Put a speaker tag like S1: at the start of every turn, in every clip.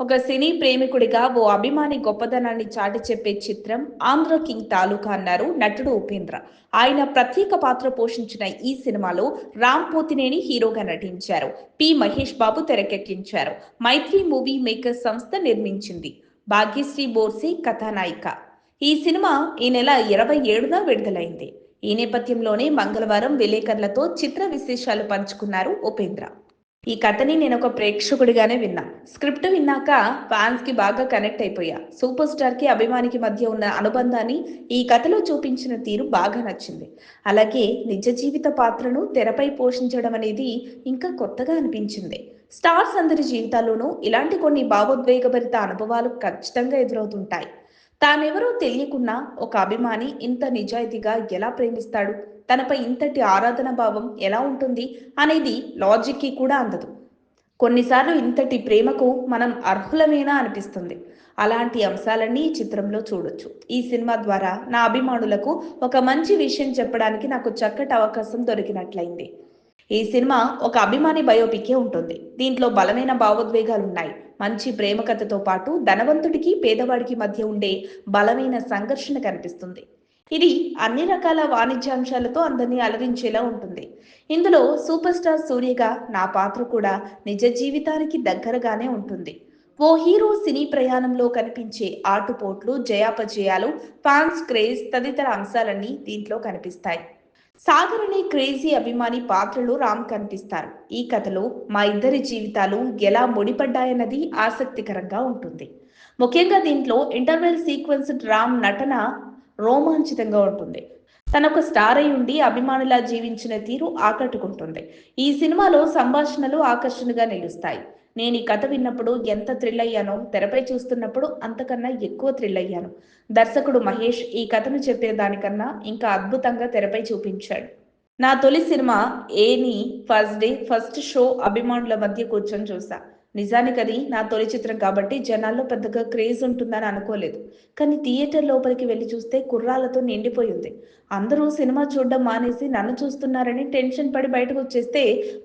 S1: ఒక సినీ ప్రేమికుడిగా ఓ అభిమాని గొప్పదనాన్ని చాటి చెప్పే చిత్రం 'ఆంధ్ర కింగ్ తాలూకా' అన్నారు నటుడు ఉపేంద్ర. ఆయన ప్రత్యేక పాత్ర పోషించిన ఈ సినిమాలో రామ్ పోతినేని హీరోగా నటించారు. మహేష్ బాబు తెరకెక్కించారు. మైత్రి మూవీ మేకర్స్ సంస్థ నిర్మించింది. భాగ్యశ్రీ బోర్సే కథానాయిక. ఈ సినిమా ఈ నెల 27న విడుదలైంది. ఈ నేపథ్యంలోనే మంగళవారం విలేకరులతో చిత్ర విశేషాలు పంచుకున్నారు ఉపేంద్ర. ఈ కథని నేనొక ప్రేక్షకుడిగానే విన్నా. స్క్రిప్ట్ విన్నాక ఫ్యాన్స్‌కి బాగా కనెక్ట్ అయిపోయా. సూపర్ స్టార్‌కి, అభిమానికి మధ్య ఉన్న అనుబంధాన్ని ఈ కథలో చూపించిన తీరు బాగా నచ్చింది. అలాగే నిజ జీవిత పాత్రను తెరపై పోషించడం అనేది ఇంకా కొత్తగా అనిపించింది. స్టార్స్ అందరి జీవితాల్లోనూ ఇలాంటి కొన్ని భావోద్వేగభరిత అనుభవాలు ఖచ్చితంగా ఎదురవుతుంటాయి. తానెవరో తెలియకున్నా ఒక అభిమాని ఇంత నిజాయితీగా ఎలా ప్రేమిస్తాడు? తనపై ఇంతటి ఆరాధన భావం ఎలా ఉంటుంది అనేది లాజిక్‌కి కూడా అందదు. కొన్నిసార్లు ఇంతటి ప్రేమకు మనం అర్హులమేనా అనిపిస్తుంది. అలాంటి అంశాలన్నీ ఈ చిత్రంలో చూడొచ్చు. ఈ సినిమా ద్వారా నా అభిమానులకు ఒక మంచి విషయం చెప్పడానికి నాకు చక్కటి అవకాశం దొరికినట్లయింది. ఈ సినిమా ఒక అభిమాని బయోపిక్కే ఉంటుంది. దీంట్లో బలమైన భావోద్వేగాలున్నాయి. మంచి ప్రేమ కథతో పాటు ధనవంతుడికి, పేదవాడికి మధ్య ఉండే బలమైన సంఘర్షణ కనిపిస్తుంది. ఇది అన్ని రకాల వాణిజ్యాంశాలతో అందరినీ అలరించేలా ఉంటుంది. ఇందులో సూపర్ స్టార్ సూర్యగా నా పాత్ర కూడా నిజ జీవితానికి దగ్గరగానే ఉంటుంది. ఓ హీరో సినీ ప్రయాణంలో కనిపించే ఆటుపోట్లు, జయాపజయాలు, ఫ్యాన్స్ క్రేజ్ తదితర అంశాలన్నీ దీంట్లో కనిపిస్తాయి. సాగర్ అనే క్రేజీ అభిమాని పాత్రలో రామ్ కనిపిస్తారు. ఈ కథలో మా ఇద్దరి జీవితాలు ఎలా ముడిపడ్డాయన్నది ఆసక్తికరంగా ఉంటుంది. ముఖ్యంగా దీంట్లో ఇంటర్వెల్ సీక్వెన్స్ రామ్ నటన రోమాంచితంగా ఉంటుంది. తనొక స్టార్ అయి ఉండి అభిమానులా జీవించిన తీరు ఆకట్టుకుంటుంది. ఈ సినిమాలో సంభాషణలు ఆకర్షణగా నిలుస్తాయి. నేను ఈ కథ విన్నప్పుడు ఎంత థ్రిల్ అయ్యానో తెరపై చూస్తున్నప్పుడు అంతకన్నా ఎక్కువ థ్రిల్ అయ్యాను. దర్శకుడు మహేష్ ఈ కథను చెప్పే దానికన్నా ఇంకా అద్భుతంగా తెరపై చూపించాడు. నా తొలి సినిమా 'ఏ'ని ఫస్ట్ డే, ఫస్ట్ షో అభిమానుల మధ్య కూర్చొని చూసా. నిజానికది నా తొలి చిత్రం కాబట్టి జనాల్లో పెద్దగా క్రేజ్ ఉంటుందని అనుకోలేదు. కానీ థియేటర్ లోపలికి వెళ్లి చూస్తే కుర్రాళ్లతో నిండిపోయింది. అందరూ సినిమా చూడడం మానేసి నన్ను చూస్తున్నారని టెన్షన్ పడి బయటకొచ్చేస్తే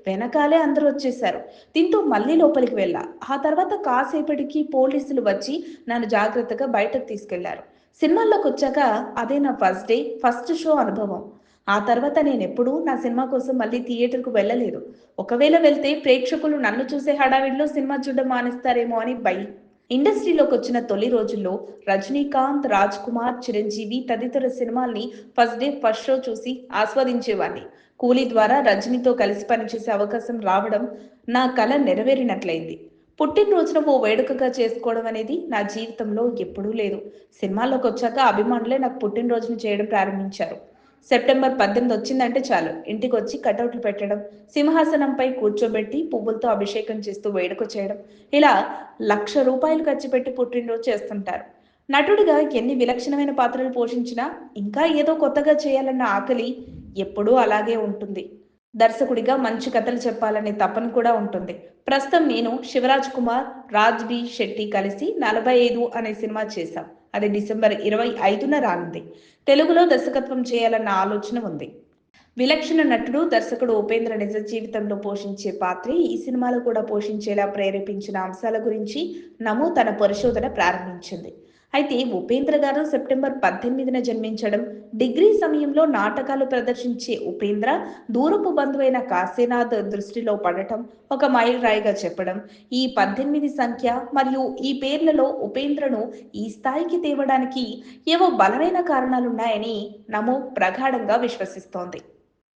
S1: వెనకాలే అందరూ వచ్చేశారు. దీంతో మళ్ళీ లోపలికి వెళ్ళా. ఆ తర్వాత కాసేపటికి పోలీసులు వచ్చి నన్ను జాగ్రత్తగా బయటకు తీసుకెళ్లారు. సినిమాల్లోకొచ్చాక అదే నా ఫస్ట్ డే, ఫస్ట్ షో అనుభవం. ఆ తర్వాత నేనెప్పుడూ నా సినిమా కోసం మళ్ళీ థియేటర్‌కు వెళ్ళలేదు. ఒకవేళ వెళ్తే ప్రేక్షకులు నన్ను చూసే హడావిడిలో సినిమా చూడడం మానేస్తారేమో అని భయం. ఇండస్ట్రీలోకొచ్చిన తొలి రోజుల్లో రజనీకాంత్, రాజ్ కుమార్, చిరంజీవి తదితర సినిమాల్ని ఫస్ట్ డే, ఫస్ట్ షో చూసి ఆస్వాదించేవాణ్ణి. కూలీ ద్వారా రజనీతో కలిసి పనిచేసే అవకాశం రావడం నా కల నెరవేరినట్లయింది. పుట్టినరోజున ఓ వేడుకగా చేసుకోవడం అనేది నా జీవితంలో ఎప్పుడూ లేదు. సినిమాల్లోకొచ్చాక అభిమానులే నాకు పుట్టినరోజున చేయడం ప్రారంభించారు. సెప్టెంబర్ 18 వచ్చిందంటే చాలు ఇంటికొచ్చి కటౌట్లు పెట్టడం, సింహాసనంపై కూర్చోబెట్టి పువ్వులతో అభిషేకం చేస్తూ వేడుక చేయడం, ఇలా ₹1,00,000 ఖర్చు పెట్టి పుట్టినరోజు చేస్తుంటారు. నటుడిగా ఎన్ని విలక్షణమైన పాత్రలు పోషించినా ఇంకా ఏదో కొత్తగా చేయాలన్న ఆకలి ఎప్పుడూ అలాగే ఉంటుంది. దర్శకుడిగా మంచి కథలు చెప్పాలనే తపన కూడా ఉంటుంది. ప్రస్తుతం నేను శివరాజ్ కుమార్, రాజ్ బి శెట్టి కలిసి 45 అనే సినిమా చేశాం. అది డిసెంబర్ 25న రానుంది. తెలుగులో దర్శకత్వం చేయాలన్న ఆలోచన ఉంది. విలక్షణ నటుడు, దర్శకుడు ఉపేంద్ర నిజ జీవితంలో పోషించే పాత్రే ఈ సినిమాలో కూడా పోషించేలా ప్రేరేపించిన అంశాల గురించి నమో తన పరిశోధన ప్రారంభించింది. అయితే ఉపేంద్ర గారు సెప్టెంబర్ 18న జన్మించడం, డిగ్రీ సమయంలో నాటకాలు ప్రదర్శించే ఉపేంద్ర దూరపు బంధువైన కాశీనాథ్ దృష్టిలో పడటం ఒక మైలురాయిగా చెప్పడం, ఈ 18 సంఖ్య మరియు ఈ పేర్లలో ఉపేంద్రను ఈ స్థాయికి తేవడానికి ఏవో బలమైన కారణాలున్నాయని నమో ప్రగాఢంగా విశ్వసిస్తోంది.